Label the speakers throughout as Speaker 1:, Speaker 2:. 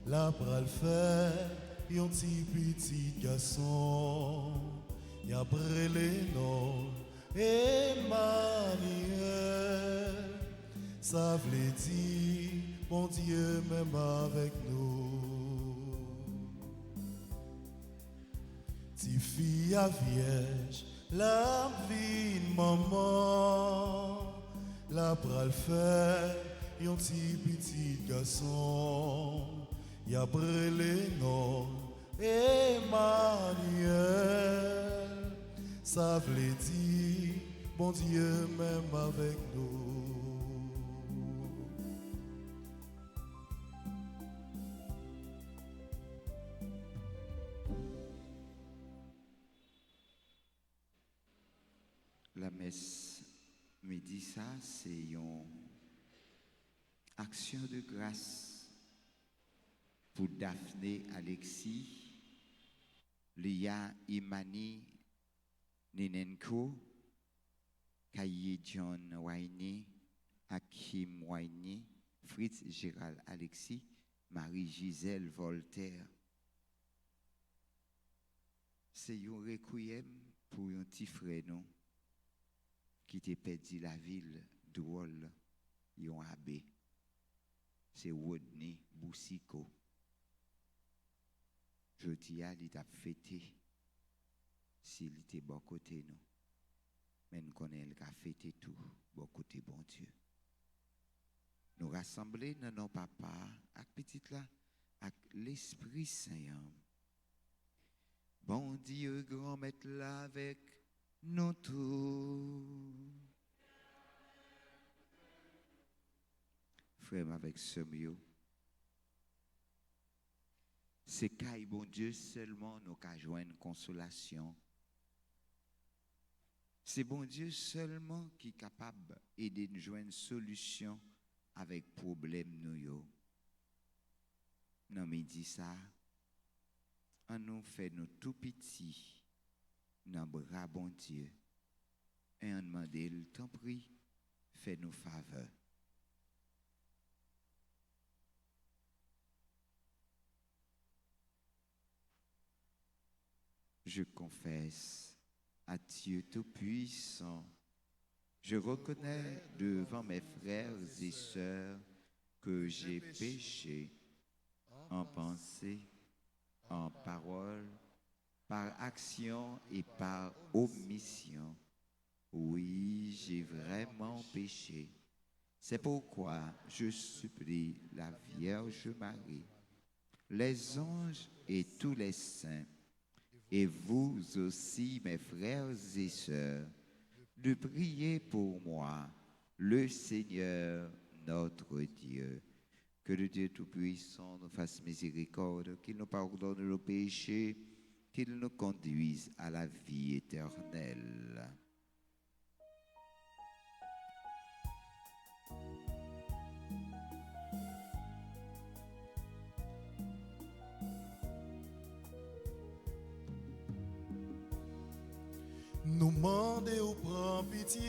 Speaker 1: La pral faire yon petit garçon, y a brûlé non Emmanuel. Ça veut dire bon Dieu même avec nous. Ti fille à vierge, la vie de maman, la pral faire yon petit garçon, y a brûlé non Emmanuel. Ça veut dire bon Dieu même avec nous.
Speaker 2: La messe midi ça c'est une action de grâce pour Daphné Alexis, Lia Imani Ninenko, Kaye John Wayne, Hakim Wayne, Fritz Gérald Alexis, Marie-Gisèle Voltaire. C'est un requiem pour un petit frère non qui t'a perdu la ville drôle, yon abbé. C'est Rodney Boussiko. Je dis à lui t'a fêté s'il était bon côté nous. Mais nous connaissons qu'il a fêté tout bon côté bon Dieu. Nous rassembler dans nos papas avec petit là avec l'Esprit Saint. Bon Dieu grand maître là avec nous tous. Frère avec ce mieux. C'est qu'à bon Dieu seulement nous qu'à joindre consolation. C'est bon Dieu seulement qui est capable d'aider nous joindre solution avec problème nous yo. Non mais dit ça, on nous fait nous tout petits dans bras bon Dieu et on demande il t'en prie, fais-nous faveur. Je confesse à Dieu Tout-Puissant, je reconnais devant mes frères et sœurs que j'ai péché en pensée, en parole, par action et par omission. Oui, j'ai vraiment péché. C'est pourquoi je supplie la Vierge Marie, les anges et tous les saints, et vous aussi, mes frères et sœurs, de prier pour moi, le Seigneur notre Dieu. Que le Dieu Tout-Puissant nous fasse miséricorde, qu'il nous pardonne nos péchés, qu'il nous conduise à la vie éternelle.
Speaker 1: Nous mandez ou prend pitié,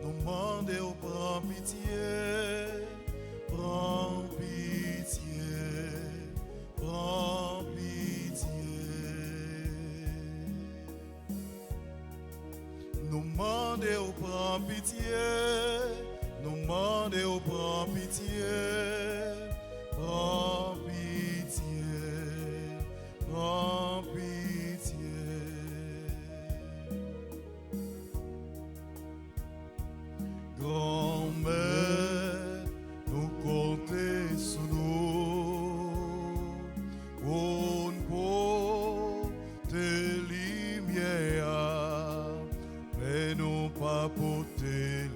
Speaker 1: nous mandez ou prend pitié, prends pitié, prends pitié. Nous mandez ou prend pitié, nous mandez ou prend pitié, prends pitié, prends pitié. Grand-mère, nous comptez sur nous, on porte lumière, mais nous pas porter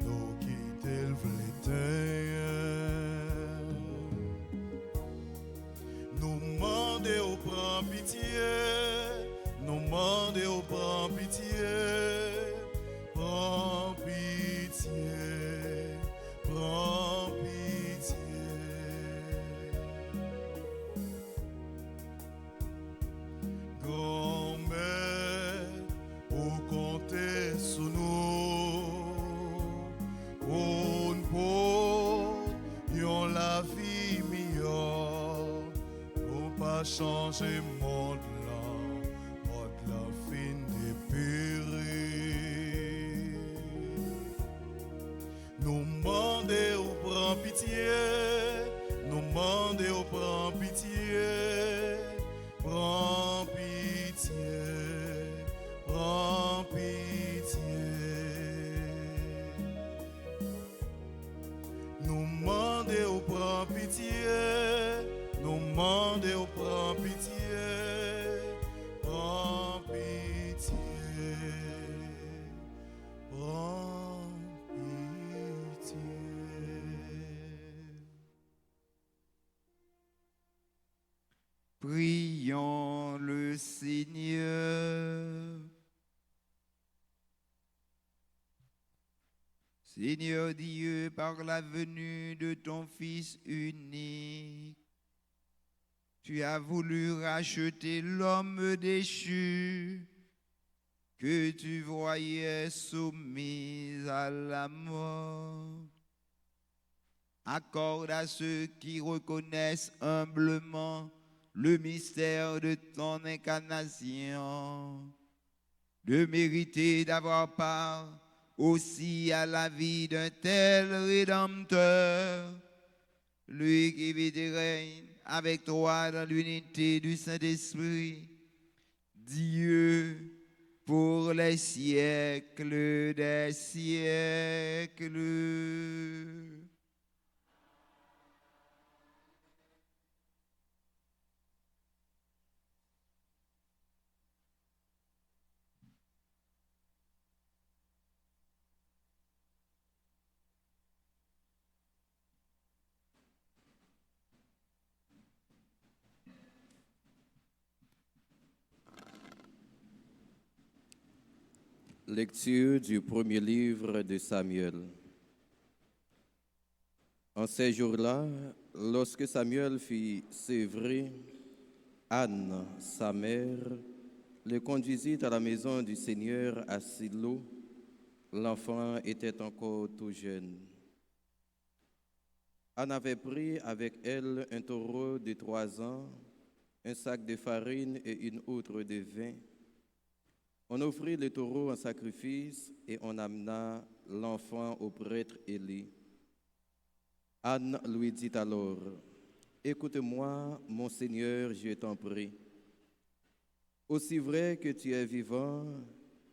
Speaker 1: nous quitter le vlétin. Nous mandez au prend pitié, nous mandez au prend pitié. Prends pitié, prends pitié. Grand-mère, vous comptez sur nous, on porte la vie mieux. a changé monde la fin dépérir. Nous mandons au prend pitié, nous mandons au prend pitié, prends pitié, prends pitié. Nous mandons au prend pitié, nous mandons au prend pitié, prends pitié, prends pitié.
Speaker 2: Prions le Seigneur. Seigneur Dieu, par la venue de ton Fils unique, tu as voulu racheter l'homme déchu que tu voyais soumis à la mort. Accorde à ceux qui reconnaissent humblement le mystère de ton incarnation, de mériter d'avoir part aussi à la vie d'un tel Rédempteur, lui qui vit et règne avec toi dans l'unité du Saint-Esprit, Dieu pour les siècles des siècles.
Speaker 3: Lecture du premier livre de Samuel. En ces jours-là, lorsque Samuel fut sévré, Anne, sa mère, le conduisit à la maison du Seigneur à Silo. L'enfant était encore tout jeune. Anne avait pris avec elle un taureau de 3 ans, un sac de farine et une outre de vin. On offrit le taureau en sacrifice et on amena l'enfant au prêtre Élie. Anne lui dit alors, « Écoute-moi, mon Seigneur, je t'en prie. Aussi vrai que tu es vivant,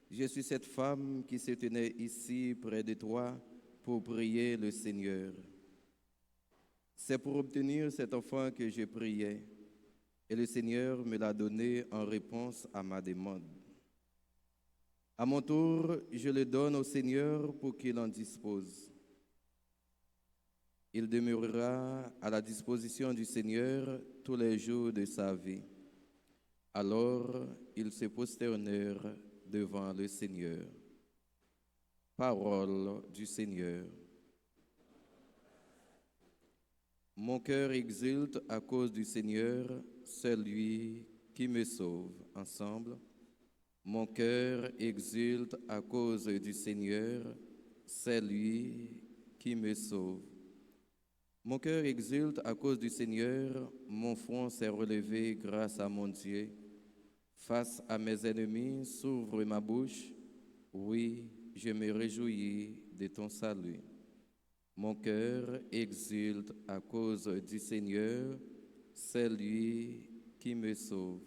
Speaker 3: je suis cette femme qui se tenait ici près de toi pour prier le Seigneur. C'est pour obtenir cet enfant que je priais, et le Seigneur me l'a donné en réponse à ma demande. À mon tour, je le donne au Seigneur pour qu'il en dispose. Il demeurera à la disposition du Seigneur tous les jours de sa vie. Alors, ils se prosternèrent devant le Seigneur. Parole du Seigneur. Mon cœur exulte à cause du Seigneur, celui qui me sauve. Ensemble. Mon cœur exulte à cause du Seigneur, c'est lui qui me sauve. Mon cœur exulte à cause du Seigneur, mon front s'est relevé grâce à mon Dieu. Face à mes ennemis, s'ouvre ma bouche, oui, je me réjouis de ton salut. Mon cœur exulte à cause du Seigneur, c'est lui qui me sauve.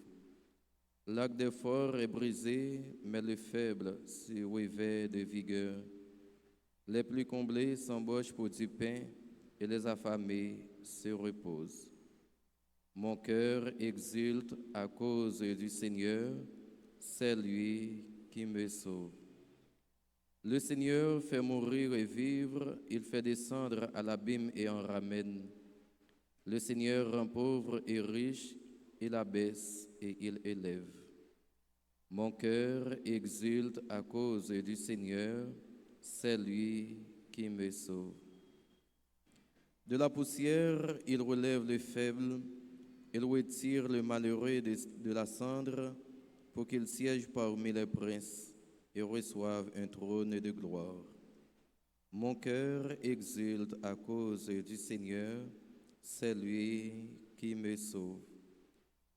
Speaker 3: L'arc des forts est brisé, mais le faible se revêt de vigueur. Les plus comblés s'embauchent pour du pain et les affamés se reposent. Mon cœur exulte à cause du Seigneur, c'est lui qui me sauve. Le Seigneur fait mourir et vivre, il fait descendre à l'abîme et en ramène. Le Seigneur rend pauvre et riche, il abaisse et il élève. Mon cœur exulte à cause du Seigneur, c'est lui qui me sauve. De la poussière, il relève le faible, il retire le malheureux de la cendre pour qu'il siège parmi les princes et reçoive un trône de gloire. Mon cœur exulte à cause du Seigneur, c'est lui qui me sauve.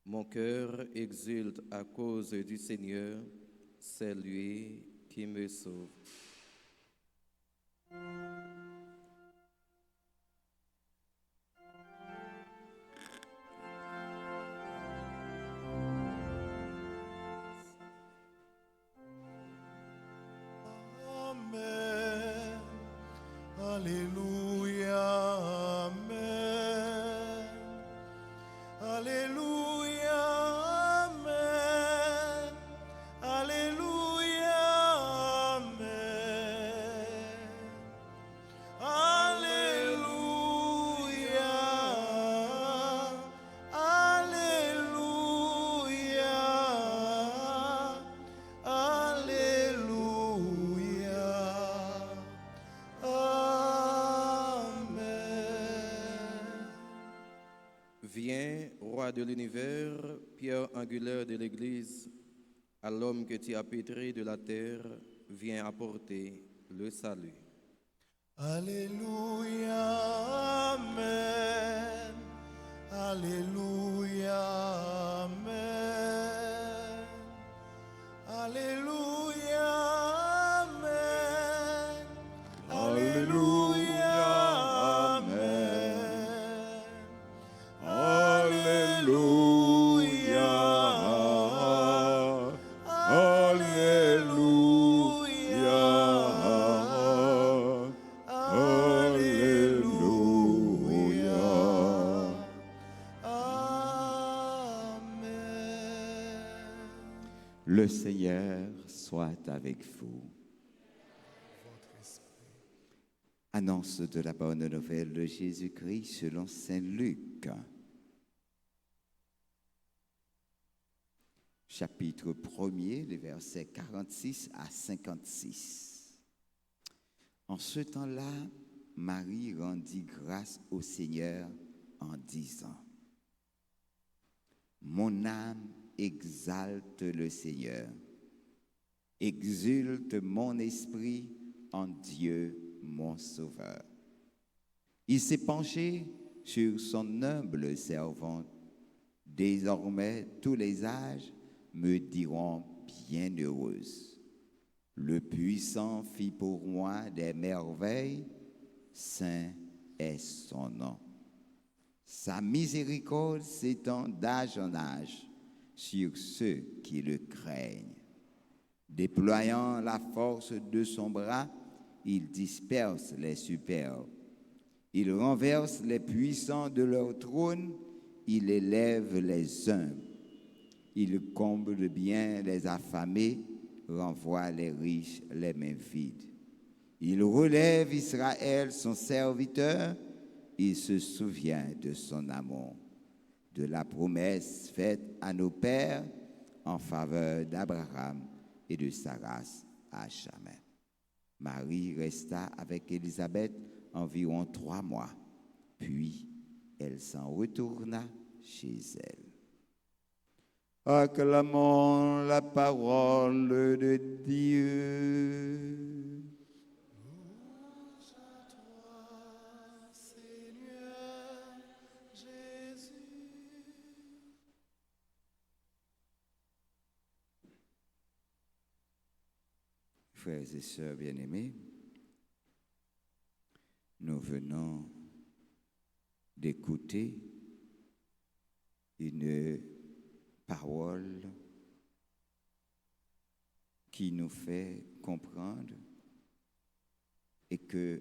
Speaker 3: Mon cœur exulte à cause du Seigneur, c'est lui qui me sauve.
Speaker 1: Amen. Alléluia. Amen. Alléluia. Amen. Alléluia. Amen. Alléluia. Alléluia. Alléluia. Amen.
Speaker 3: Viens, roi de l'univers, pierre angulaire de l'Église, à l'homme que tu as pétré de la terre, viens apporter le salut.
Speaker 1: Alléluia, Amen. Alléluia, Amen. Alléluia, Amen. Alléluia, Amen. Alléluia,
Speaker 2: Le Seigneur soit avec vous. Annonce de la bonne nouvelle de Jésus-Christ selon saint Luc. Chapitre 1er, les versets 46 à 56. En ce temps-là, Marie rendit grâce au Seigneur en disant: Mon âme exalte le Seigneur, exulte mon esprit en Dieu mon Sauveur. Il s'est penché sur son humble servante. Désormais, tous les âges me diront bienheureuse. Le Puissant fit pour moi des merveilles, saint est son nom. Sa miséricorde s'étend d'âge en âge sur ceux qui le craignent. Déployant la force de son bras, il disperse les superbes. Il renverse les puissants de leur trône, il élève les humbles. Il comble de bien les affamés, renvoie les riches les mains vides. Il relève Israël, son serviteur, il se souvient de son amour, de la promesse faite à nos pères en faveur d'Abraham et de sa race à jamais. Marie resta avec Élisabeth environ 3 mois, puis elle s'en retourna chez elle. Acclamons la parole de Dieu.
Speaker 1: Seigneur Jésus.
Speaker 2: Frères et sœurs bien-aimés, nous venons d'écouter une parole qui nous fait comprendre et que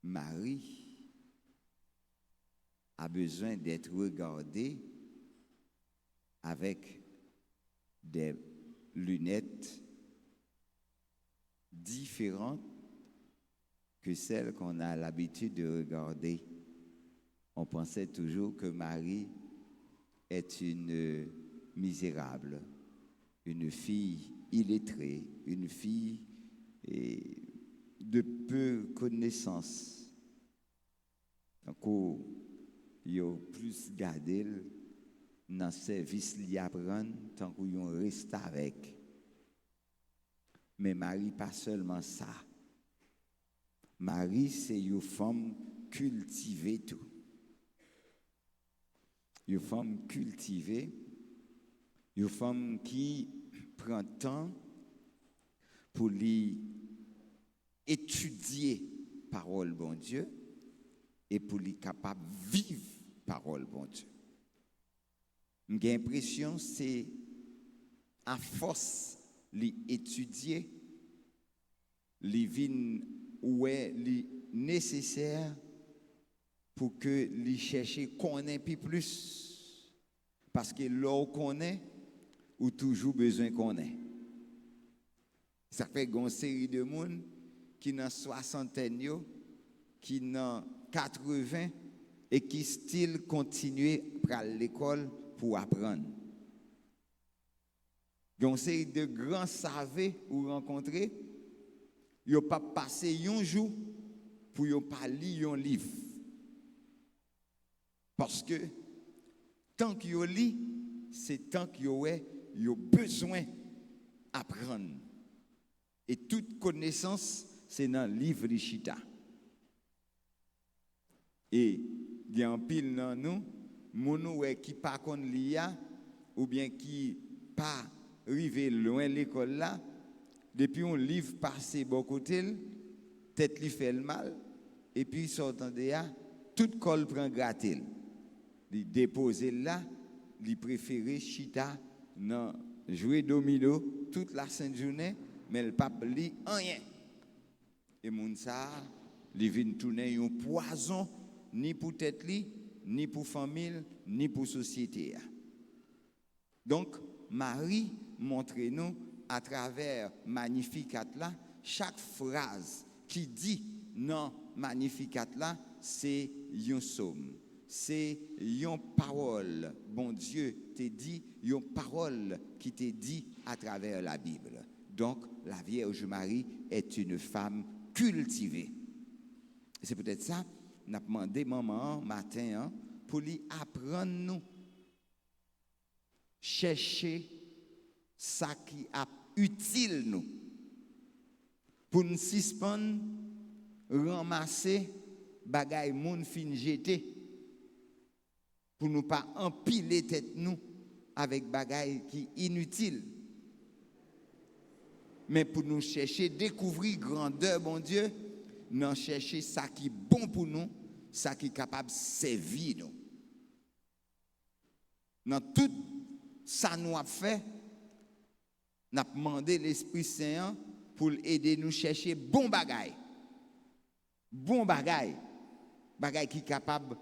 Speaker 2: Marie a besoin d'être regardée avec des lunettes différentes que celles qu'on a l'habitude de regarder. On pensait toujours que Marie est une misérable, une fille illettrée, une fille de peu connaissance. Donc, il y a plus gardé dans le service li apprend tant qu'on reste avec. Mais Marie, pas seulement ça. Marie, c'est une femme cultivée tout. une femme cultivée, une femme qui prend temps pour lui étudier parole bon Dieu et pour lui capable vivre parole bon Dieu. J'ai l'impression c'est à force l'étudier, les vins où est nécessaire pour que les chercher connaît plus. Parce que l'on connaît ou toujours besoin qu'on ait. Ça fait une série de monde qui dans soixantaine, qui dans 80 et qui style continuer à l'école pour apprendre. Une série de grands savants ou rencontrer, ils n'ont pas passé un jour pour ne pas lire un livre. Parce que tant qu'ils lisent, c'est tant qu'ils ont besoin d'apprendre. Et toute connaissance, c'est dans le livre de Chita. Et il y a un pile dans nous, mon qui pas qu'on lire ou bien qui pas arrivé loin de l'école là, depuis un livre passé bon côté, tête lui fait le mal, et puis sortant de là, toute colle prend gratter. Il dépose là, il préfère Chita, non, jouer domino toute la sainte journée, mais le pape lit rien. Et moun ça, il vient tourner un poison, ni pour tête li, ni pour famille, ni pour société. Donc, Marie montre-nous à travers Magnificat là, chaque phrase qui dit non Magnificat là, c'est un psaume. C'est une parole. Bon Dieu t'a dit, une parole qui t'est dit à travers la Bible. Donc, la Vierge Marie est une femme cultivée. Et c'est peut-être ça, on a demandé maman matin pour lui apprendre nous chercher ça qui est utile nous. Pour nous suspendre, ramasser bagay moun fin jeter. Pour nous pas empiler tête nous avec bagay qui inutile. Mais pour nous chercher découvrir grandeur bon Dieu, nous chercher ça qui est bon pour nous, ça qui est capable de servir nous. Dans tout ça nous a fait, nous avons demandé l'Esprit Saint pour aider nous chercher bon bagay. Bon bagay. Bagay qui est capable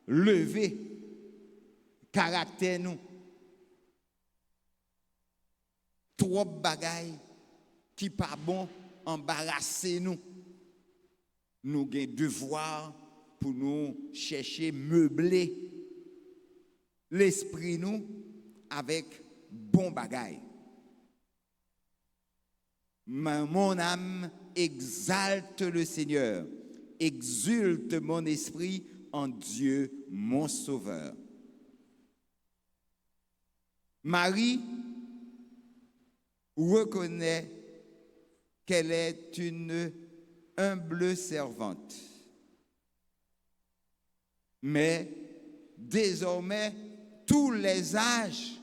Speaker 2: de lever caractère nous. Trop bagay qui pas bon embarrasser nous. Nous avons devoir pour nous chercher meubler l'esprit nous avec bon bagay. Mon âme exalte le Seigneur, exulte mon esprit en Dieu mon Sauveur. Marie reconnaît qu'elle est une humble servante. Mais désormais, tous les âges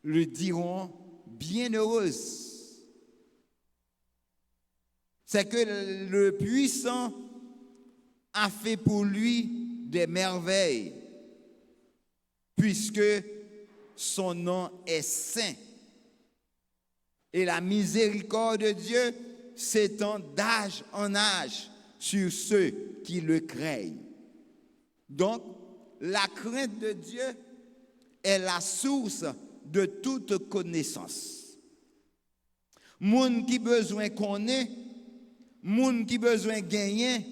Speaker 2: le diront bienheureuse. C'est que le puissant a fait pour lui des merveilles, puisque son nom est saint. Et la miséricorde de Dieu s'étend d'âge en âge sur ceux qui le craignent. Donc, la crainte de Dieu est la source de toute connaissance. Moun qui besoin connaît, moun qui besoin gagner,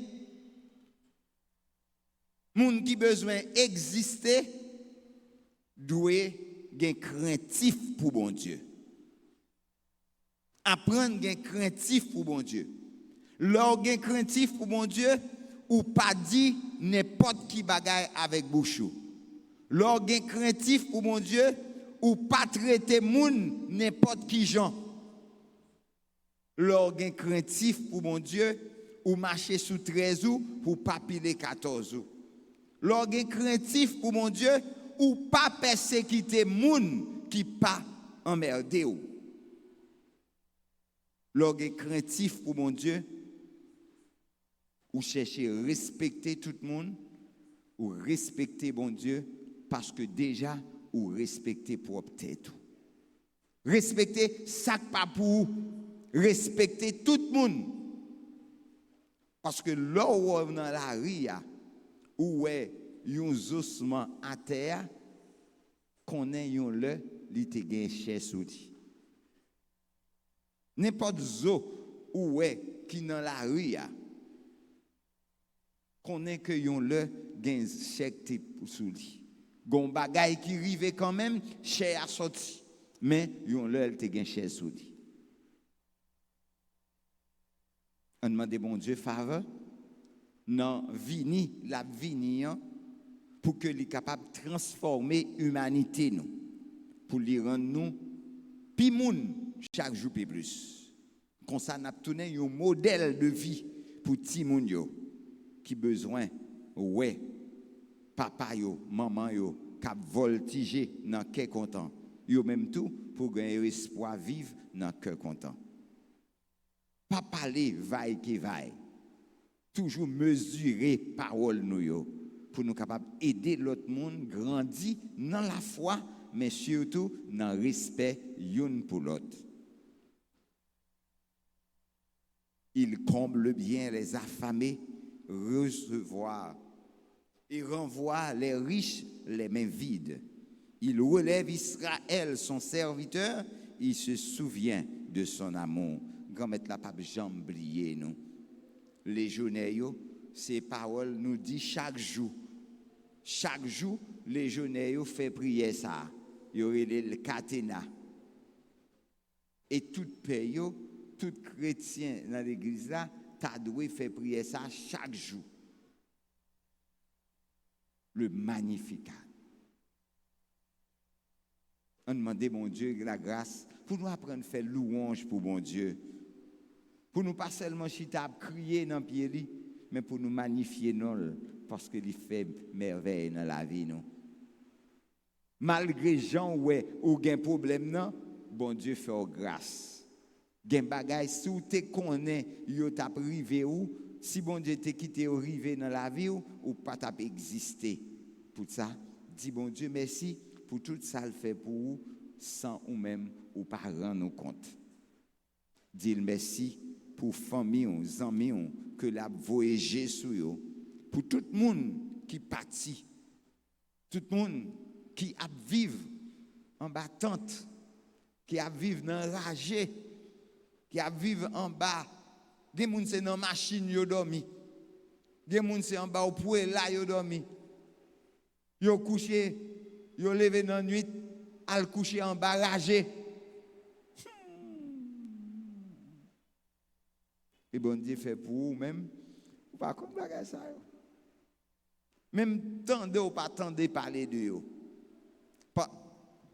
Speaker 2: moun qui besoin exister, doit être craintif pour bon Dieu. Apprendre à être craintif pour bon Dieu. Lorsque vous craintif pour bon Dieu, ou pas dit n'importe qui bagaille avec bouchou. Lorsque vous craintif pour bon Dieu, ou pas traiter moun n'importe qui gens. Lorsque vous craintif pour bon Dieu, ou marcher sous 13 ou pour pas piler 14 ou. Lorsque vous craintif pour bon Dieu, ou pas persécuter moun qui pas emmerdé ou. Lorsque craintif pour mon Dieu, ou chercher à respecter tout le monde, ou respecter bon Dieu, parce que déjà, ou respecter propre tête. Respecter ça pas pour respecter tout le monde. Parce que là où on est dans la rue, où est un ossement à terre, qu'on ait un le, il te gagne chez soudi. N'importe zo où est qui dans la rue, qu'on ait que yon le gagne chèque type soudi. Gon bagay qui rive quand même, cher à sorti. Mais yon le te gagne chez soudi. On demande bon Dieu faveur non vini la vini pour que li capable transformer humanité nous pour li rendre nous pi moun chaque jour plus comme ça n'a tourné un modèle de vie pour ti moun yo qui besoin ouais papa yo maman yo cap voltiger dans cœur content yo même tout pour gagner espoir vivre dans cœur content. Pas parler vaille qui vaille. Toujours mesurer parole nous yo pour nous capables aider l'autre monde grandir dans la foi mais surtout dans le respect l'un pour l'autre. Il comble bien les affamés, recevoir et renvoie les riches les mains vides. Il relève Israël son serviteur, il se souvient de son amour. Grand mettre la pape jambe oublier nous. Les journées ces paroles nous dit chaque jour. Chaque jour les journées fait prier ça. Yo le catena. Et tout pays tout chrétien dans l'église là, t'a doué faire prier ça chaque jour. Le Magnificat. On demande mon Dieu la grâce pour nous apprendre à faire louange pour mon Dieu. Pour nous pas seulement chita crier dans pied mais pour nous magnifier non parce que il fait merveille dans la vie nous. Malgré gens ouais ou gain problème non, bon Dieu fait grâce. Gen bagay sou te connaît yo t'a privé ou si bon Dieu te quitté ou rivé dans la vie ou pas t'a existé. Pour ça, dis bon Dieu merci pour tout ça le fait pour vous sans ou même ou pas rendre compte. Dis merci pour famille ou amis que la voyager sur yo pour tout le monde qui parti tout le monde qui a vivre en battante qui a vivre dans ragé qui a vivre en bas des moun c'est dans machine yo dormi des moun c'est en bas au pouet là yo dormi yo couché yo levé dans nuit al coucher en bas ragé. Et bon Dieu fait pour vous même, ou pas comme bagage ça. Même tendez ou pas tendez parler de vous.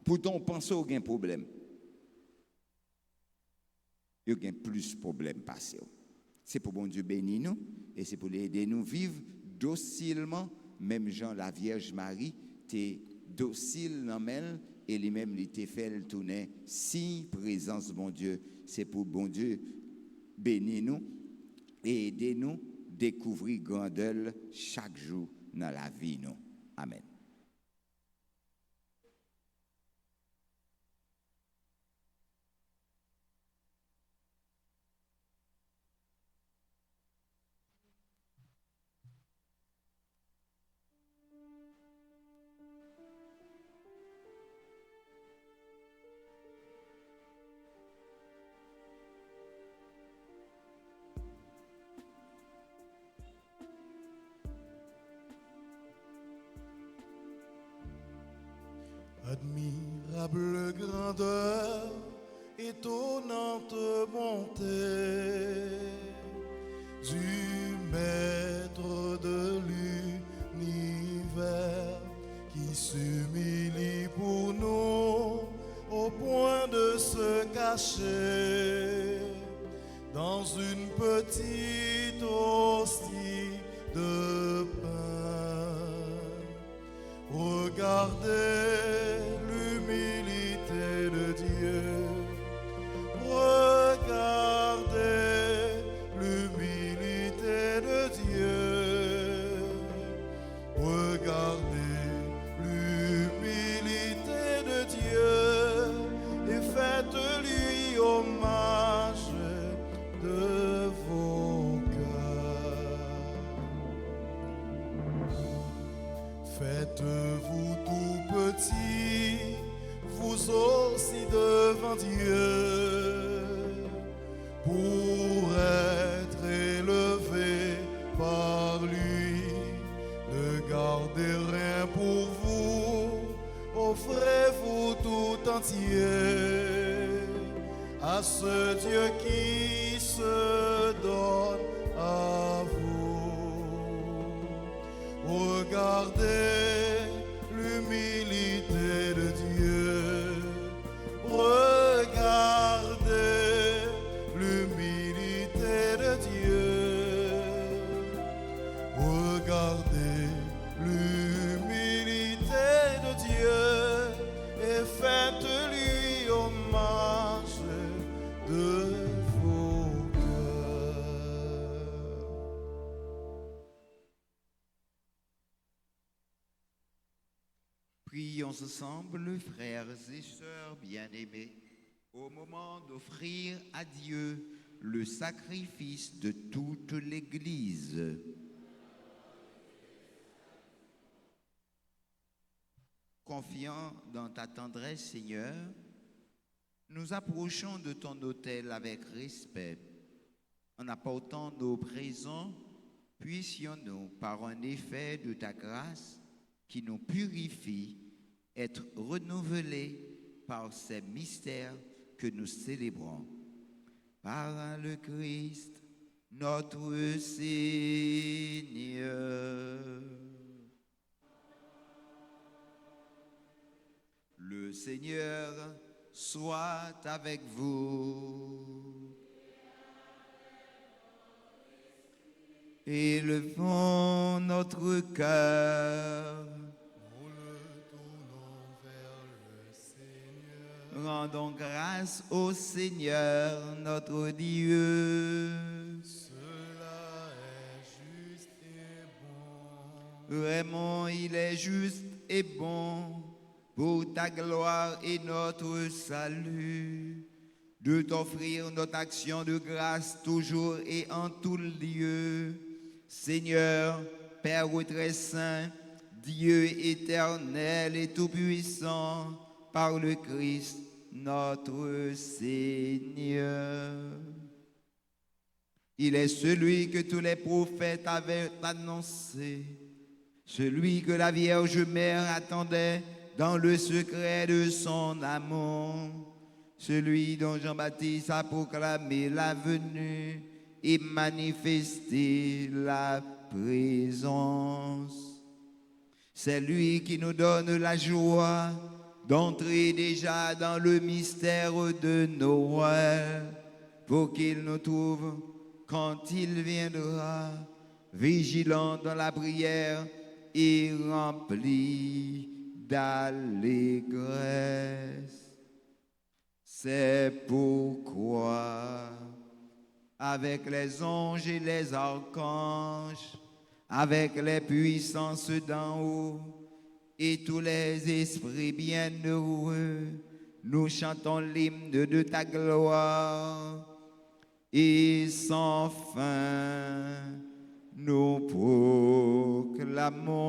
Speaker 2: Pourtant, pensez au gain problème. Il y a plus de problèmes passés. C'est pour bon Dieu bénir nous et c'est pour l'aider nous vivre docilement. Même Jean la Vierge Marie, t'es docile dans elle et lui-même il t'a fait le tourner. Si présence bon Dieu, c'est pour bon Dieu bénis nous et aidez-nous découvrir grandeur chaque jour dans la vie nous. Amen.
Speaker 1: Admirable grandeur, étonnante bonté du Maître de l'univers qui s'humilie pour nous au point de se cacher dans une petite hostie de pain. Regarde Regardez l'humilité de Dieu. Regardez l'humilité de Dieu. Regardez l'humilité de Dieu et faites-lui hommage de vos cœurs. Faites-vous tout petit, vous aussi devant Dieu, pour être élevé par lui. Ne gardez rien pour vous, offrez-vous tout entier à ce Dieu qui se donne à vous. Regardez l'humilité de Dieu. Regardez l'humilité de Dieu. Regardez l'humilité de Dieu et faites-lui hommage de vos cœurs.
Speaker 2: Prions ensemble, frères et sœurs bien-aimés, au moment d'offrir à Dieu le sacrifice de toute l'Église. Confiant dans ta tendresse, Seigneur, nous approchons de ton autel avec respect. En apportant nos présents, puissions-nous, par un effet de ta grâce qui nous purifie, être renouvelés par ces mystères que nous célébrons. Par le Christ, notre Seigneur. Le Seigneur soit avec vous. Élevons notre cœur.
Speaker 1: Nous le tournons vers le Seigneur.
Speaker 2: Rendons grâce au Seigneur, notre Dieu.
Speaker 1: Cela est juste et bon.
Speaker 2: Vraiment, il est juste et bon pour ta gloire et notre salut, de t'offrir notre action de grâce toujours et en tout lieu. Seigneur, Père très saint, Dieu éternel et tout-puissant, par le Christ notre Seigneur. Il est celui que tous les prophètes avaient annoncé, celui que la Vierge Mère attendait dans le secret de son amour, celui dont Jean-Baptiste a proclamé la venue et manifesté la présence. C'est lui qui nous donne la joie d'entrer déjà dans le mystère de Noël, pour qu'il nous trouve quand il viendra, vigilants dans la prière et remplis d'allégresse. C'est pourquoi, avec les anges et les archanges, avec les puissances d'en haut et tous les esprits bienheureux, nous chantons l'hymne de ta gloire, et sans fin nous proclamons.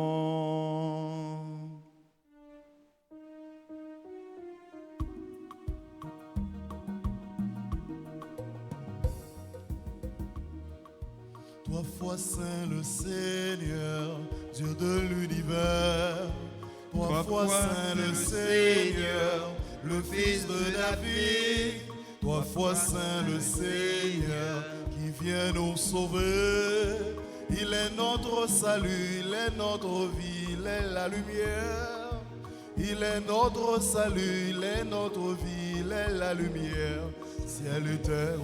Speaker 1: Trois fois saint le Seigneur, Dieu de l'univers. Trois fois saint le Seigneur, le Fils de David. Trois fois saint le Seigneur, qui vient nous sauver. Il est notre salut, il est notre vie, il est la lumière. Il est notre salut, il est notre vie, il est la lumière. Ciel et terre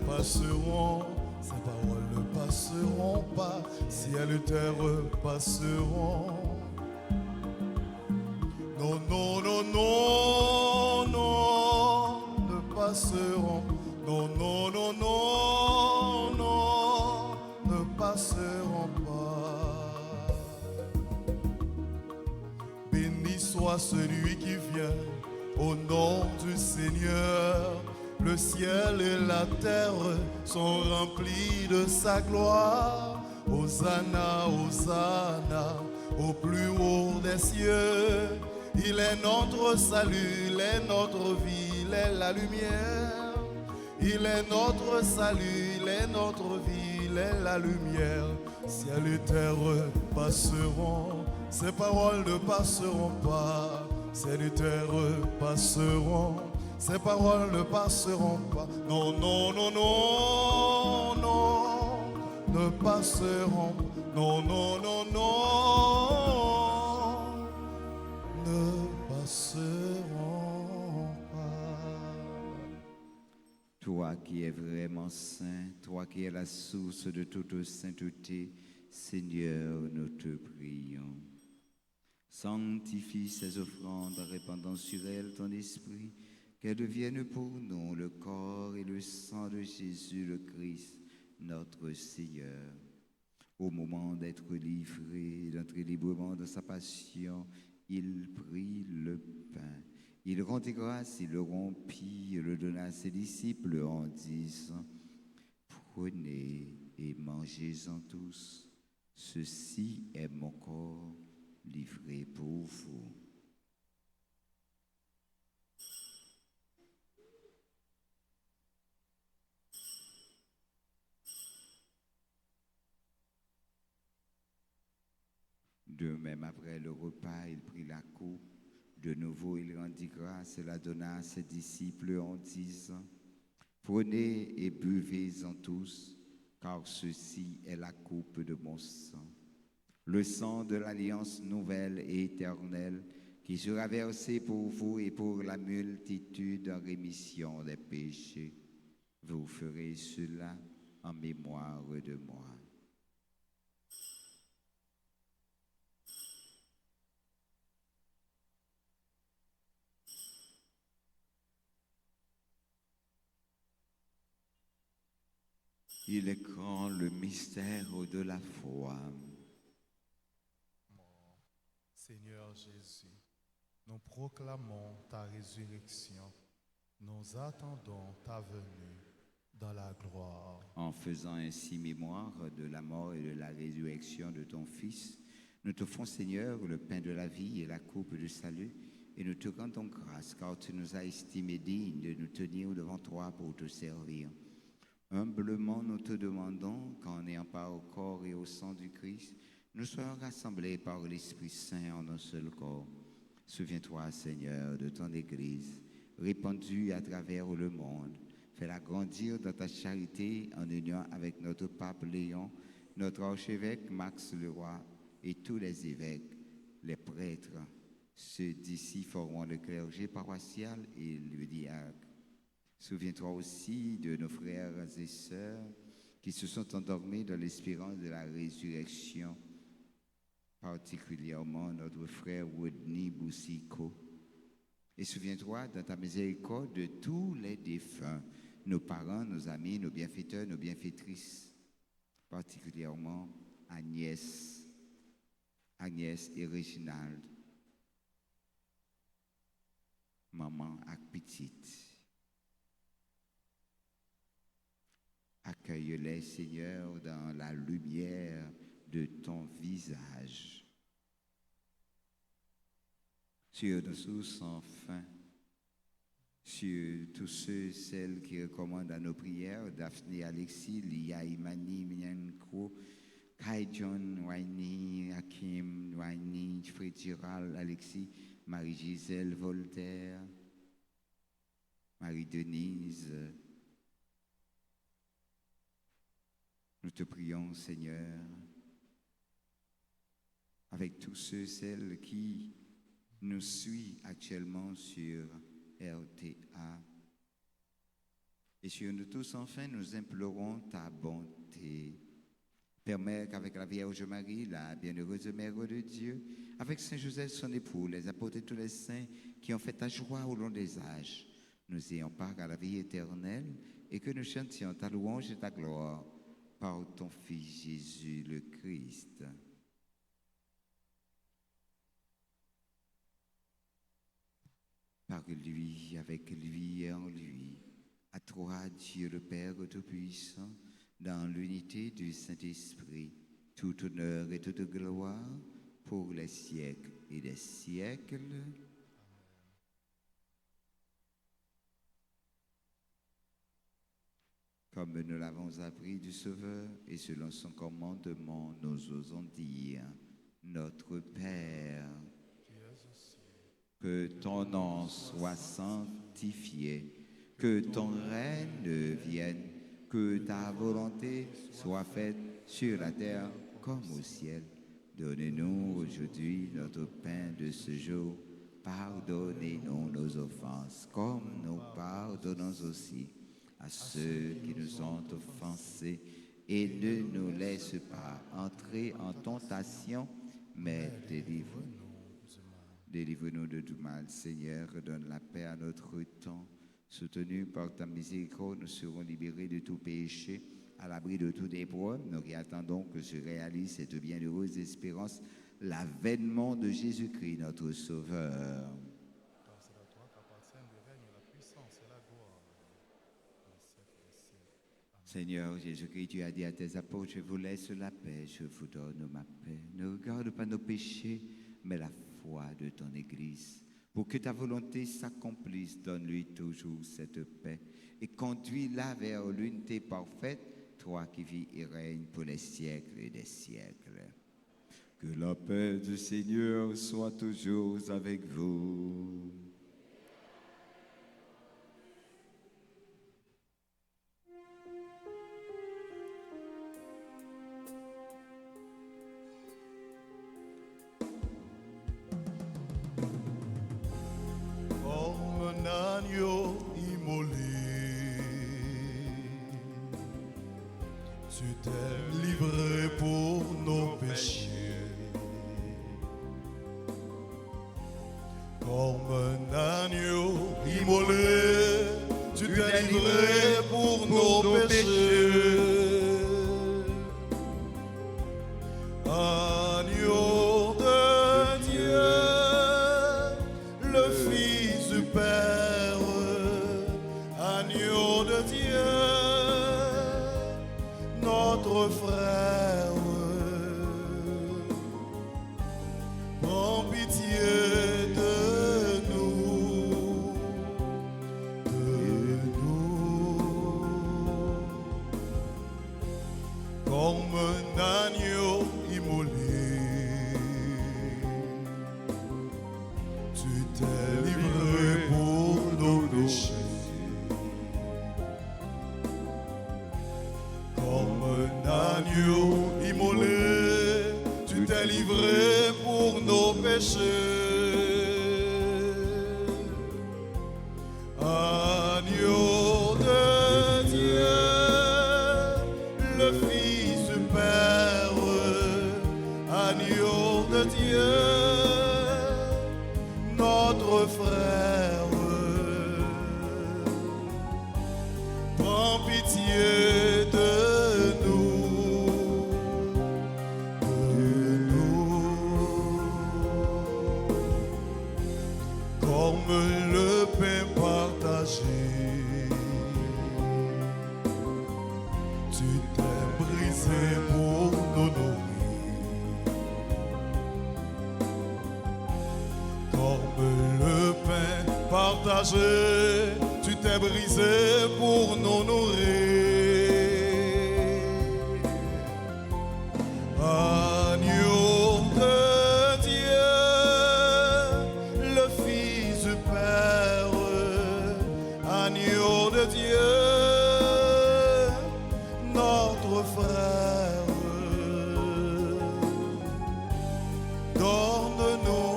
Speaker 1: passeront, ses paroles ne passeront pas. Ciel et terre passeront, Non, non, non, non, non, ne passeront. Non, non, non, non, non, ne passeront pas. Béni soit celui qui vient au nom du Seigneur. Le ciel et la terre sont remplis de sa gloire. Hosanna, Hosanna, au plus haut des cieux. Il est notre salut, il est notre vie, il est la lumière. Il est notre salut, il est notre vie, il est la lumière. Ciel et terre passeront, ces paroles ne passeront pas. Ciel et terre passeront, ces paroles ne passeront pas. Non, non, non, non, non, ne passeront pas. Non, non, non, non, ne passeront pas.
Speaker 2: Toi qui es vraiment saint, toi qui es la source de toute sainteté, Seigneur, nous te prions. Sanctifie ces offrandes en répandant sur elles ton esprit, qu'elles deviennent pour nous le corps et le sang de Jésus le Christ, notre Seigneur. Au moment d'être livré, d'entrer librement dans sa passion, il prit le pain. Il rendit grâce, il le rompit, il le donna à ses disciples en disant, « Prenez et mangez-en tous. Ceci est mon corps livré pour vous. » De même, après le repas, il prit la coupe. De nouveau, il rendit grâce et la donna à ses disciples en disant, « Prenez et buvez-en tous, car ceci est la coupe de mon sang, le sang de l'alliance nouvelle et éternelle, qui sera versé pour vous et pour la multitude en rémission des péchés. Vous ferez cela en mémoire de moi. » Il est grand le mystère de la foi.
Speaker 1: Seigneur Jésus, nous proclamons ta résurrection. Nous attendons ta venue dans la gloire.
Speaker 2: En faisant ainsi mémoire de la mort et de la résurrection de ton Fils, nous t'offrons, Seigneur, le pain de la vie et la coupe du salut, et nous te rendons grâce, car tu nous as estimés dignes de nous tenir devant toi pour te servir. Humblement, nous te demandons qu'en ayant part au corps et au sang du Christ, nous soyons rassemblés par l'Esprit Saint en un seul corps. Souviens-toi, Seigneur, de ton Église, répandue à travers le monde. Fais-la grandir dans ta charité en union avec notre pape Léon, notre archevêque Max Leroy et tous les évêques, les prêtres. Ceux d'ici formeront le clergé paroissial et le diacre. Souviens-toi aussi de nos frères et sœurs qui se sont endormis dans l'espérance de la résurrection, particulièrement notre frère Rodney Boussiko. Et souviens-toi dans ta miséricorde de tous les défunts, nos parents, nos amis, nos bienfaiteurs, nos bienfaitrices, particulièrement Agnès et Réginald, maman et petite. Accueille-les, Seigneur, dans la lumière de ton visage. Sur nous tous, enfin, sur tous ceux et celles qui recommandent à nos prières, Daphné Alexis, Lia Imani, Minyanko, Kai John, Waini, Hakim, Waini, Frétiral, Alexis, Marie-Gisèle Voltaire, Marie-Denise. Nous te prions, Seigneur, avec tous ceux et celles qui nous suivent actuellement sur RTA. Et sur nous tous, enfin, nous implorons ta bonté. Permets qu'avec la Vierge Marie, la bienheureuse Mère de Dieu, avec Saint Joseph son époux, les apôtres et tous les saints qui ont fait ta joie au long des âges, nous ayons part à la vie éternelle et que nous chantions ta louange et ta gloire par ton Fils Jésus le Christ. Par lui, avec lui et en lui, à toi, Dieu le Père Tout-Puissant, dans l'unité du Saint-Esprit, tout honneur et toute gloire pour les siècles et les siècles. Comme nous l'avons appris du Sauveur et selon son commandement, nous osons dire, Notre Père, que ton nom soit sanctifié, que ton règne vienne, que ta volonté soit faite sur la terre comme au ciel. Donne-nous aujourd'hui notre pain de ce jour. Pardonnez-nous nos offenses, comme nous pardonnons aussi à ceux qui nous ont offensés. Et ne nous laisse pas entrer en tentation, mais délivre-nous. Délivre-nous de tout mal, Seigneur, donne la paix à notre temps. Soutenus par ta miséricorde, nous serons libérés de tout péché, à l'abri de toute épreuve. Nous qui attendons que se réalise cette bienheureuse espérance, l'avènement de Jésus-Christ, notre Sauveur.
Speaker 1: Car c'est à toi qu'appartiennent le règne, la puissance et la gloire dans les siècles des siècles. Amen.
Speaker 2: Seigneur Jésus-Christ, tu as dit à tes apôtres, je vous laisse la paix, je vous donne ma paix. Ne regarde pas nos péchés, mais la foi de ton Église. Pour que ta volonté s'accomplisse, donne-lui toujours cette paix et conduis-la vers l'unité parfaite, toi qui vis et règnes pour les siècles et des siècles. Que la paix du Seigneur soit toujours avec vous.
Speaker 1: Comme un agneau immolé, tu t'es livré pour nos péchés. Comme un agneau immolé, tu t'es livré pour nos péchés. Agneau de Dieu, le Fils du Père, agneau de Dieu, notre frère, prends pitié de nous, comme un agneau immolé. Tu t'es livré pour nos péchés. Comme un agneau immolé, tu t'es livré pour nos péchés. Agneau de Dieu, le Fils du Père, agneau de Dieu, notre frère, prends pitié de nous, comme le pain partagé. Tu t'es brisé pour nous nourrir, comme le pain partagé. Tu t'es brisé pour nous nourrir. Agneau de Dieu, le Fils du Père, agneau de Dieu, notre frère, donne-nous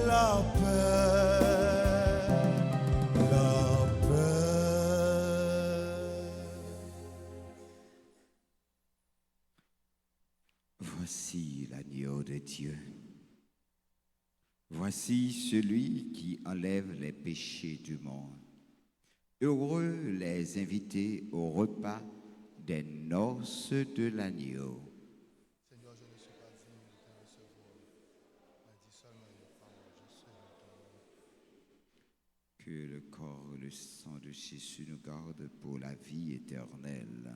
Speaker 1: la paix, la paix.
Speaker 2: Dieu. Voici celui qui enlève les péchés du monde. Heureux les invités au repas des noces de l'agneau.
Speaker 1: Seigneur, je ne suis pas digne de te recevoir, mais dis seulement une parole, je serai ton nom.
Speaker 2: Que le corps et le sang de Jésus nous gardent pour la vie éternelle.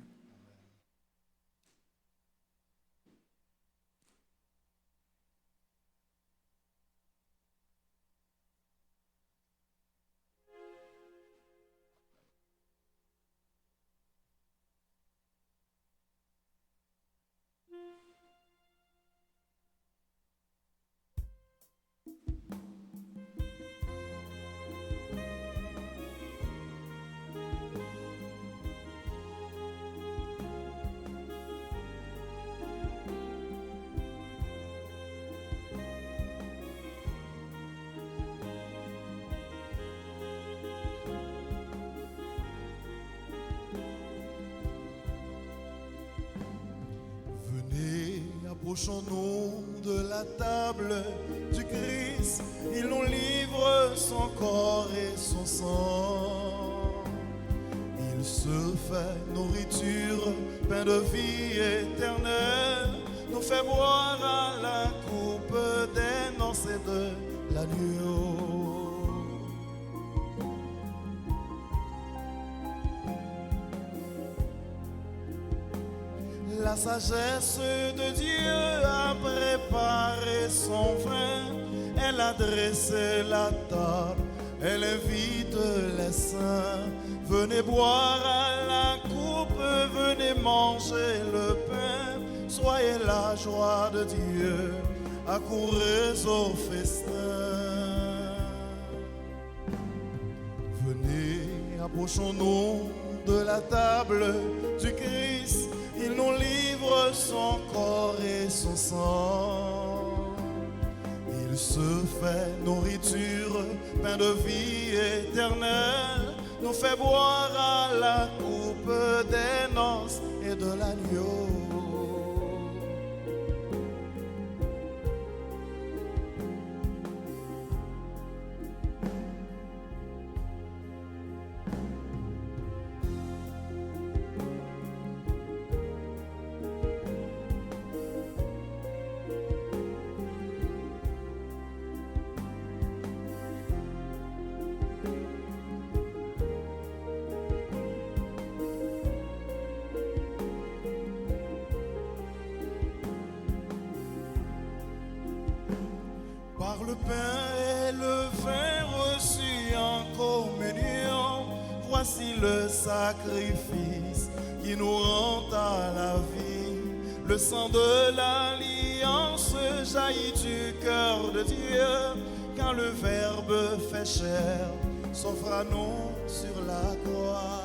Speaker 1: Venez, approchons-nous de la table du Christ. Il nous livre son corps et son sang. Il se fait nourriture, pain de vie éternelle, nous fait boire à la coupe des noces et de l'agneau. La sagesse de Dieu a préparé son vin, elle a dressé la table, elle invite les saints. Venez boire à la coupe, venez manger le pain, soyez la joie de Dieu, accourez au festin. Venez, approchons-nous de la table du Christ. Il nous livre son corps et son sang. Il se fait nourriture, pain de vie éternelle, nous fait boire à la coupe des noces et de l'agneau. Par le pain et le vin reçus en communion, voici le sacrifice qui nous rend à la vie. Le sang de l'alliance jaillit du cœur de Dieu, quand le Verbe fait chair, s'offre à nous sur la croix.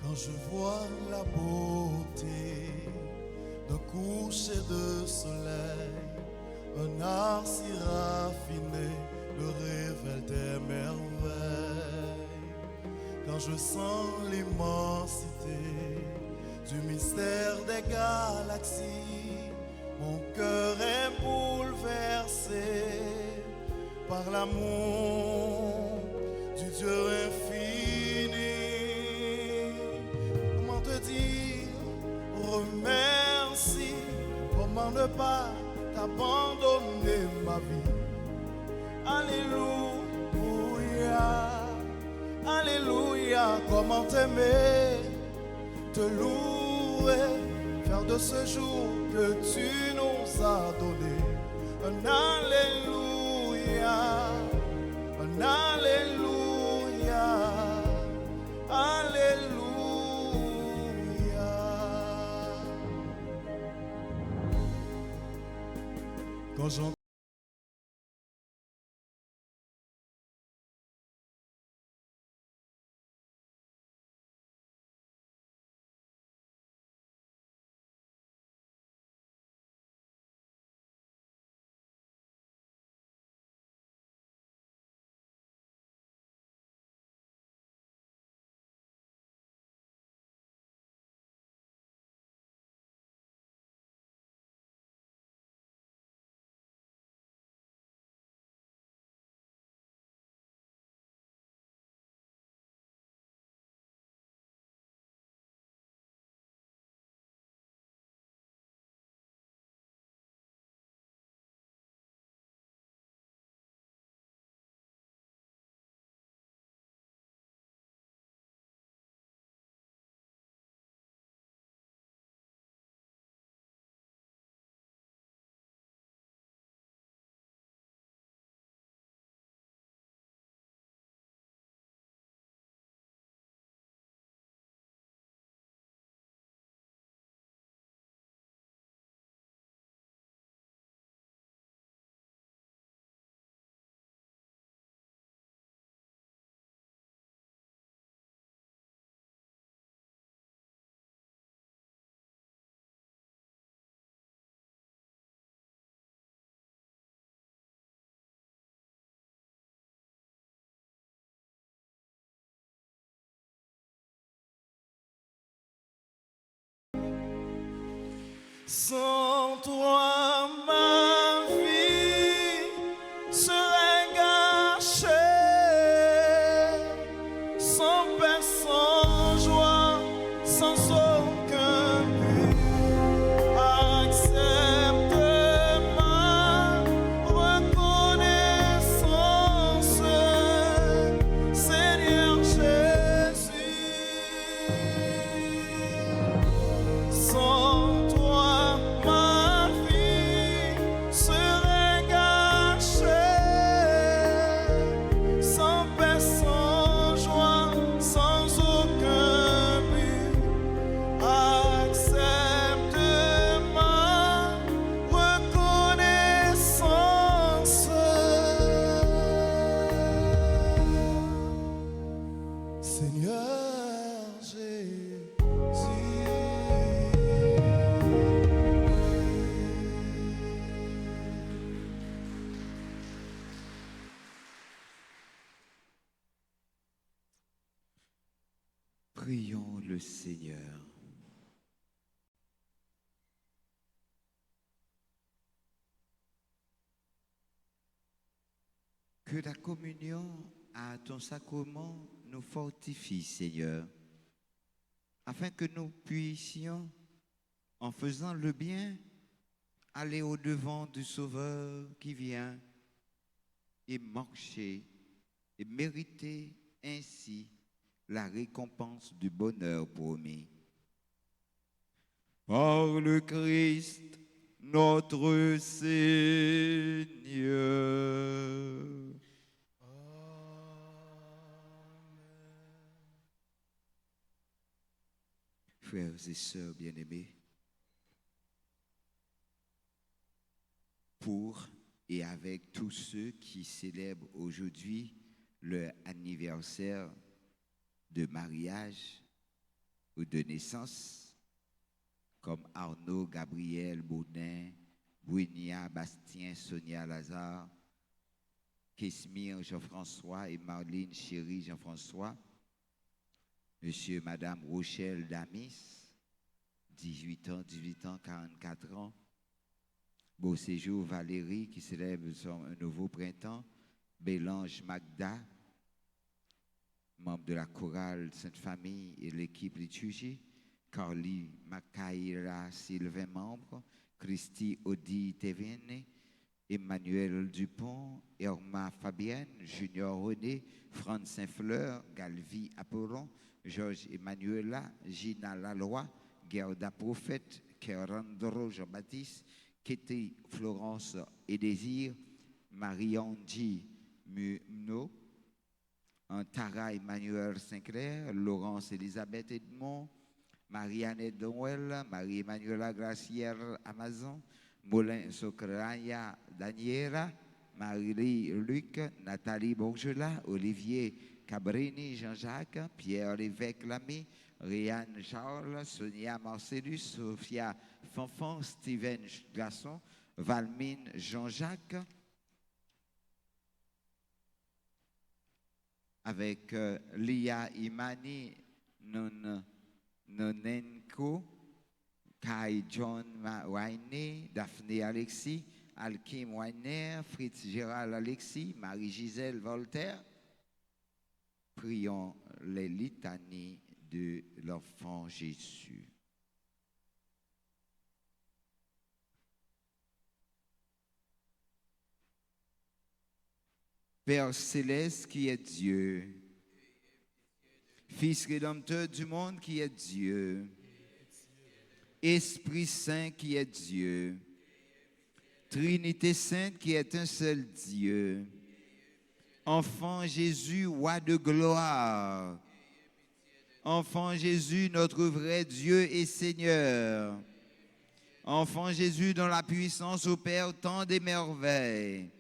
Speaker 1: Quand je vois la beauté d'un coucher de soleil, un art si raffiné me révèle tes merveilles. Quand je sens l'immensité du mystère des galaxies, mon cœur est bouleversé par l'amour du Dieu infini. Comment te dire remercie, comment ne pas t'abandonner ma vie. Alléluia, Alléluia, comment t'aimer, te louer, faire de ce jour que tu nous as donné un Alléluia, un Alléluia, Alléluia. Quand j'entends sans toi ma vie serait gâchée, sans paix, sans joie, sans aucun but. Accepte ma reconnaissance, Seigneur Jésus. Sans toi, ma vie serait gâchée, sans paix, sans joie, sans aucun but. Accepte ma reconnaissance, Seigneur Jésus.
Speaker 2: Prions le Seigneur. Que la communion à ton sacrement nous fortifie, Seigneur, afin que nous puissions, en faisant le bien, aller au-devant du Sauveur qui vient et marcher et mériter ainsi la récompense du bonheur promis. Par le Christ, notre Seigneur. Frères et sœurs bien-aimés, pour et avec tous ceux qui célèbrent aujourd'hui leur anniversaire de mariage ou de naissance, comme Arnaud, Gabriel, Bonin, Bouinia, Bastien, Sonia, Lazare, Kesmir, Jean-François et Marlene, chérie Jean-François, Monsieur et Madame Rochelle Damis, 18 ans, 44 ans, Beau Séjour Valérie qui célèbre son nouveau printemps, Bélange Magda, membre de la chorale Sainte-Famille et l'équipe liturgie, Carly Macaïra Sylvain, membre, Christy Audi Tevene, Emmanuel Dupont, Irma Fabienne, Junior René, Franz Saint-Fleur, Galvi Apollon, Georges Emmanuela, Gina Laloy, Gerda Prophète, Kerandro Jean-Baptiste, Kété Florence et Désir, Marie-Angie Muno, Tara Emmanuel Sinclair, Laurence Elisabeth Edmond, Marianne Donwell, Marie-Emmanuela Gracière Amazon, Molin Socraya Daniela, Marie-Luc, Nathalie Bourgelat, Olivier Cabrini Jean-Jacques, Pierre Lévesque Lamy, Réanne Charles, Sonia Marcellus, Sophia Fanfan, Steven Gasson, Valmine Jean-Jacques, avec Lia Imani Nonenko, Kai John Wayne, Daphné Alexis, Alkim Weiner, Fritz Gérald Alexis, Marie-Gisèle Voltaire. Prions les litanies de l'enfant Jésus. Père céleste qui est Dieu, Fils rédempteur du monde qui est Dieu, Esprit Saint qui est Dieu, Trinité Sainte qui est un seul Dieu, Enfant Jésus, roi de gloire, Enfant Jésus, notre vrai Dieu et Seigneur, Enfant Jésus dont la puissance opère tant des merveilles,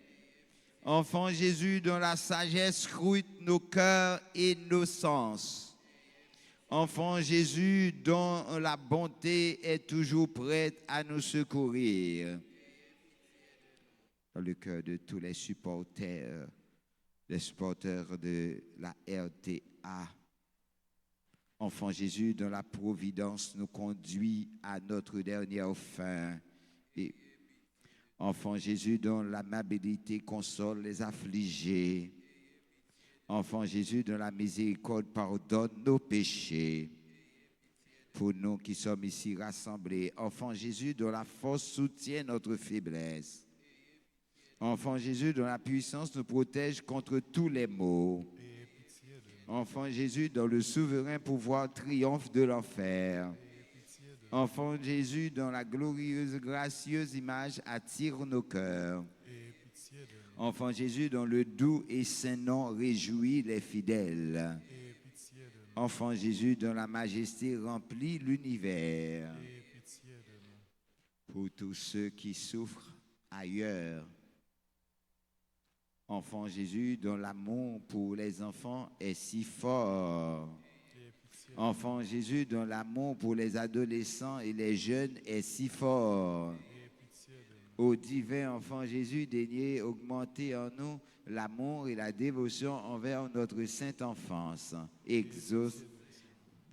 Speaker 2: Enfant Jésus dont la sagesse scrute nos cœurs et nos sens, Enfant Jésus dont la bonté est toujours prête à nous secourir. Dans le cœur de tous les supporters de la RTA, Enfant Jésus dont la providence nous conduit à notre dernière fin. Et Enfant Jésus dont l'amabilité console les affligés. Enfant Jésus dont la miséricorde pardonne nos péchés. Pour nous qui sommes ici rassemblés, Enfant Jésus dont la force soutient notre faiblesse. Enfant Jésus dont la puissance nous protège contre tous les maux. Enfant Jésus dont le souverain pouvoir triomphe de l'enfer. Enfant Jésus dont la glorieuse, gracieuse image attire nos cœurs. Enfant Jésus dont le doux et saint nom réjouit les fidèles. Enfant Jésus dont la majesté remplit l'univers. Pour tous ceux qui souffrent ailleurs. Enfant Jésus dont l'amour pour les enfants est si fort. Enfant Jésus dont l'amour pour les adolescents et les jeunes est si fort. Ô divin Enfant Jésus, daignez augmenter en nous l'amour et la dévotion envers notre sainte enfance. Exauce,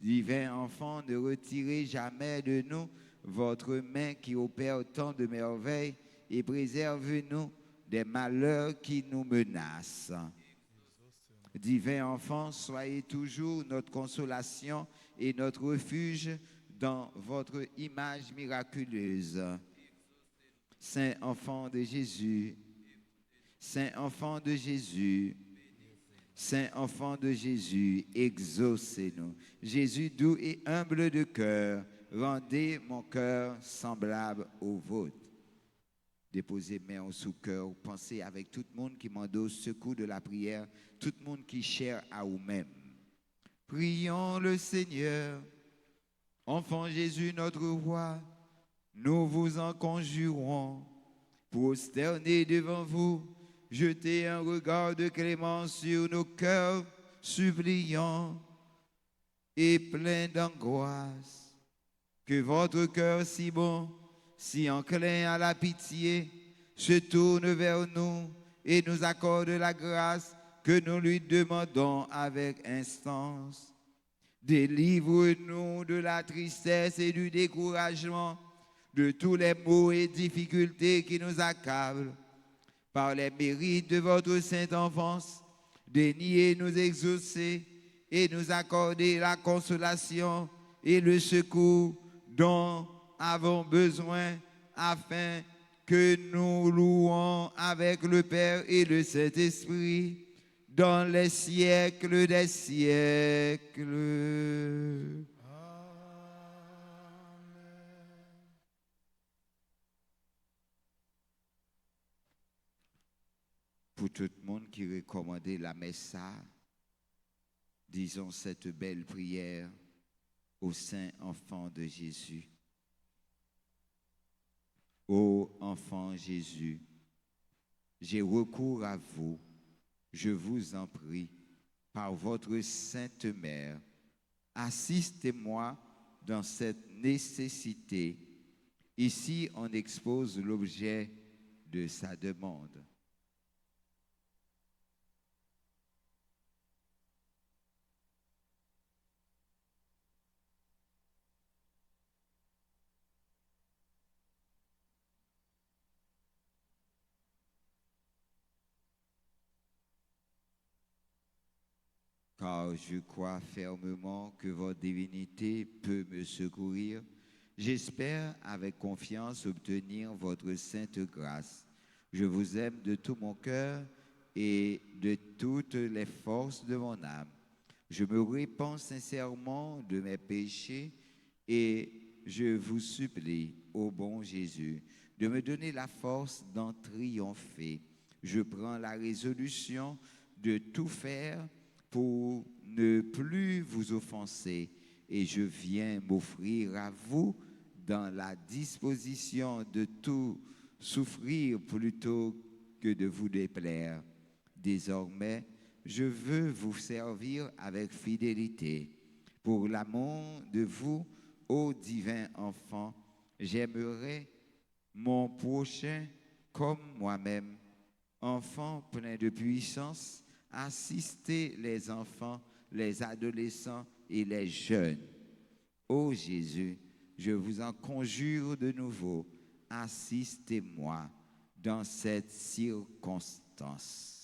Speaker 2: divin Enfant, ne retirez jamais de nous votre main qui opère tant de merveilles et préserve-nous des malheurs qui nous menacent. Divin Enfant, soyez toujours notre consolation et notre refuge dans votre image miraculeuse. Saint Enfant de Jésus, Saint Enfant de Jésus, Saint Enfant de Jésus, exaucez-nous. Jésus doux et humble de cœur, rendez mon cœur semblable au vôtre. Déposez main au sous-cœur, pensez avec tout le monde qui m'endosse ce coup de la prière, tout le monde qui cherche à vous-même. Prions le Seigneur. Enfant Jésus, notre roi, nous vous en conjurons, prosternés devant vous, jetez un regard de clémence sur nos cœurs suppliants et pleins d'angoisse. Que votre cœur si bon, si enclin à la pitié, se tourne vers nous et nous accorde la grâce que nous lui demandons avec instance. Délivre-nous de la tristesse et du découragement, de tous les maux et difficultés qui nous accablent. Par les mérites de votre sainte enfance, daignez nous exaucer et nous accorder la consolation et le secours dont avons besoin, afin que nous louons avec le Père et le Saint-Esprit dans les siècles des siècles. pour tout le monde qui recommandait la messe, disons cette belle prière au Saint-Enfant de Jésus. Ô enfant Jésus, j'ai recours à vous, je vous en prie, par votre Sainte Mère, assistez-moi dans cette nécessité. Ici, on expose l'objet de sa demande. Car je crois fermement que votre divinité peut me secourir. J'espère avec confiance obtenir votre sainte grâce. Je vous aime de tout mon cœur et de toutes les forces de mon âme. Je me répands sincèrement de mes péchés et je vous supplie, ô bon Jésus, de me donner la force d'en triompher. Je prends la résolution de tout faire pour ne plus vous offenser, et je viens m'offrir à vous dans la disposition de tout souffrir plutôt que de vous déplaire. Désormais, je veux vous servir avec fidélité. Pour l'amour de vous, ô divin enfant, j'aimerais mon prochain comme moi-même. Enfant plein de puissance, assistez les enfants, les adolescents et les jeunes. Ô Jésus, je vous en conjure de nouveau, assistez-moi dans cette circonstance.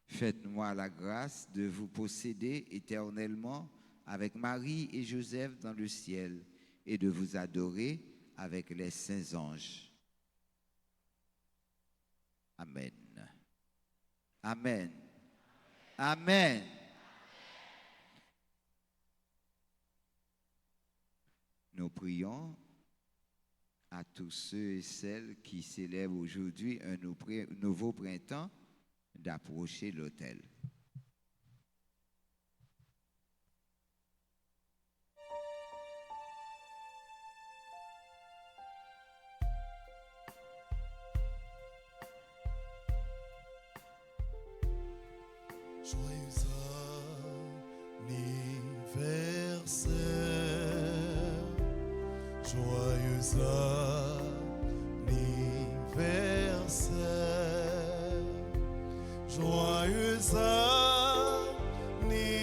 Speaker 2: Faites-moi la grâce de vous posséder éternellement avec Marie et Joseph dans le ciel, et de vous adorer avec les saints anges. Amen. Amen. Amen. Nous prions à tous ceux et celles qui célèbrent aujourd'hui un nouveau printemps d'approcher l'autel.
Speaker 1: Joyeux anniversaire, joyeux anniversaire,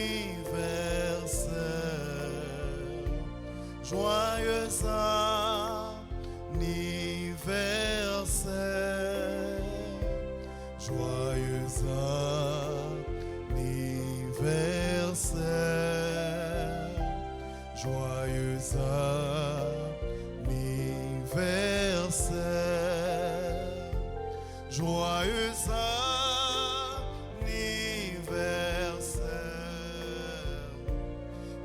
Speaker 1: joyeux anniversaire, joyeux anniversaire, joyeux anniversaire, joyeux anniversaire, joyeux anniversaire,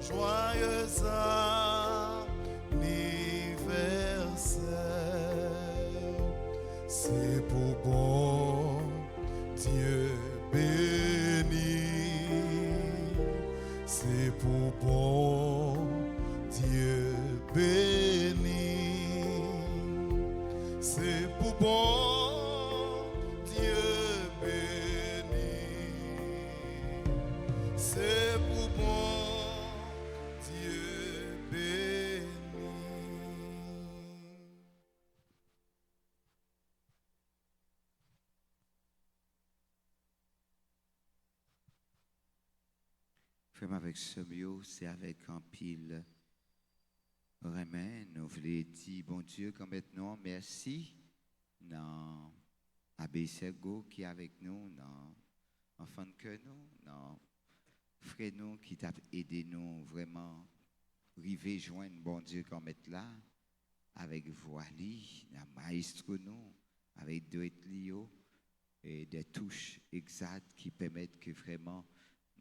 Speaker 1: joyeux anniversaire. C'est pour bon Dieu béni, c'est pour bon Dieu béni, c'est pour bon Dieu béni, c'est pour bon Dieu béni.
Speaker 2: Frère, avec ce mieux, c'est avec un pile remède. Nous voulons dire, bon Dieu, comme maintenant, merci dans Abbé Sergo qui est avec nous, dans enfant de cœur nous, dans frère nous qui t'a aidé nous vraiment arriver joindre bon Dieu comme être là avec Voili, la maestro nous, avec Doetlio et des touches exactes qui permettent que vraiment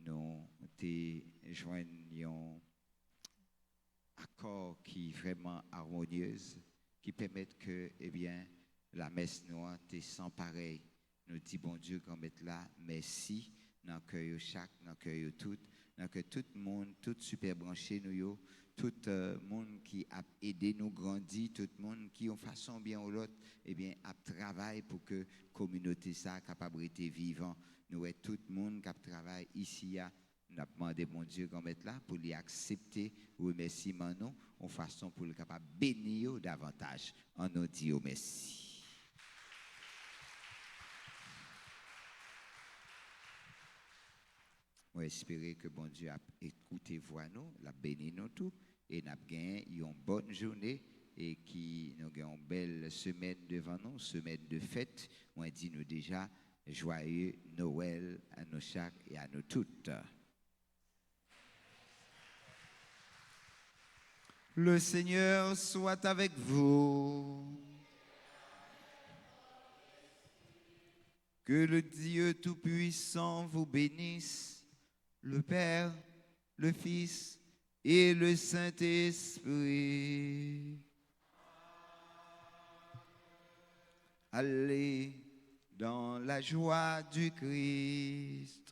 Speaker 2: nous te joignions accord corps qui est vraiment harmonieuse, qui permettent que, eh bien, la messe noire est sans pareil. Nous disons, bon Dieu, qu'on mette là, merci, dans le cœur chaque, dans le cœur tout, dans que tout le monde, tout super branché, nous, tout le monde qui a aidé nous grandir, tout le monde qui, en façon bien ou l'autre, eh bien, a travaillé pour que la communauté soit capable d'être vivant. Nous, tout le monde qui travaille ici, nous avons demandé, mon Dieu, qu'on mette là pour lui accepter, remerciement nous, en façon pour le capable de bénir davantage. On nous dit merci. On espère que bon Dieu a écouté voix nous, l'a béni nous tout, et nous avons gagné une bonne journée et qui nous avons une belle semaine devant nous, semaine de fête. On dit nous déjà joyeux Noël à nous chaque et à nous toutes. Le Seigneur soit avec vous. Que le Dieu Tout-Puissant vous bénisse, le Père, le Fils et le Saint-Esprit. Allez dans la joie du Christ.